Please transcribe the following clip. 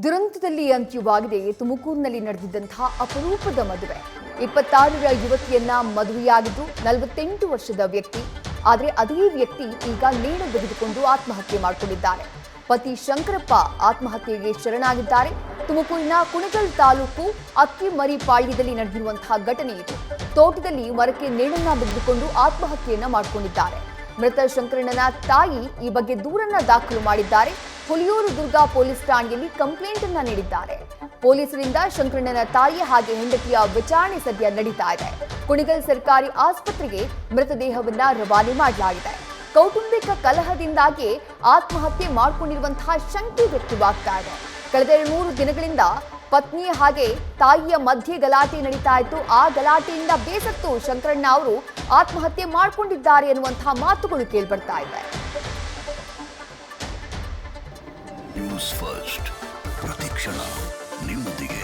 ದುರಂತದಲ್ಲಿ ಅಂತ್ಯವಾಗಿದೆ ತುಮಕೂರಿನಲ್ಲಿ ನಡೆದಿದ್ದಂತಹ ಅಪರೂಪದ ಮದುವೆ. 26ರ ಯುವತಿಯನ್ನ ಮದುವೆಯಾಗಿದ್ದು 48 ವರ್ಷದ ವ್ಯಕ್ತಿ. ಆದರೆ ಅದೇ ವ್ಯಕ್ತಿ ಈಗ ನೇಣು ಬಿಗಿದುಕೊಂಡು ಆತ್ಮಹತ್ಯೆ ಮಾಡಿಕೊಂಡಿದ್ದಾರೆ. ಪತಿ ಶಂಕರಪ್ಪ ಆತ್ಮಹತ್ಯೆಗೆ ಶರಣಾಗಿದ್ದಾರೆ. ತುಮಕೂರಿನ ಕುಣಿಗಲ್ ತಾಲೂಕು ಅಕ್ಕಿಮರಿಪಾಳ್ಯದಲ್ಲಿ ನಡೆದಿರುವಂತಹ ಘಟನೆ ಇದು. ತೋಟದಲ್ಲಿ ಮರಕ್ಕೆ ನೇಣನ್ನ ಬಿಗಿದುಕೊಂಡು ಆತ್ಮಹತ್ಯೆಯನ್ನ ಮಾಡಿಕೊಂಡಿದ್ದಾರೆ. ಮೃತ ಶಂಕರಣ್ಣನ ತಾಯಿ ಈ ಬಗ್ಗೆ ದೂರನ್ನ ದಾಖಲು ಮಾಡಿದ್ದಾರೆ. ಹುಲಿಯೂರು ದುರ್ಗಾ ಪೊಲೀಸ್ ಠಾಣೆಯಲ್ಲಿ ಕಂಪ್ಲೇಂಟ್ ಅನ್ನ ನೀಡಿದ್ದಾರೆ. ಪೊಲೀಸರಿಂದ ಶಂಕರಣ್ಣನ ತಾಯಿ ಹಾಗೆ ಹೆಂಡತಿಯ ವಿಚಾರಣೆ ಸದ್ಯ ನಡೀತಾ ಇದೆ. ಕುಣಿಗಲ್ ಸರ್ಕಾರಿ ಆಸ್ಪತ್ರೆಗೆ ಮೃತದೇಹವನ್ನ ರವಾನೆ ಮಾಡಲಾಗಿದೆ. ಕೌಟುಂಬಿಕ ಕಲಹದಿಂದಾಗಿ ಆತ್ಮಹತ್ಯೆ ಮಾಡಿಕೊಂಡಿರುವಂತಹ ಶಂಕೆ ವ್ಯಕ್ತವಾಗ್ತಾ ಇದೆ. ಕಳೆದ 3 ದಿನಗಳಿಂದ ಪತ್ನಿ ಹಾಗೆ ತಾಯಿಯ ಮಧ್ಯೆ ಗಲಾಟೆ ನಡೀತಾ ಇತ್ತು. ಆ ಗಲಾಟೆಯಿಂದ ಬೇಸತ್ತು ಶಂಕರಣ್ಣ ಅವರು ಆತ್ಮಹತ್ಯೆ ಮಾಡಿಕೊಂಡಿದ್ದಾರೆ ಎನ್ನುವಂತಹ ಮಾತುಗಳು ಕೇಳಿಬರ್ತಾ ಇದೆ. ನ್ಯೂಸ್ ಫಸ್ಟ್ ಪ್ರತಿಕ್ಷಣ ನಿಮ್ಮೊಂದಿಗೆ.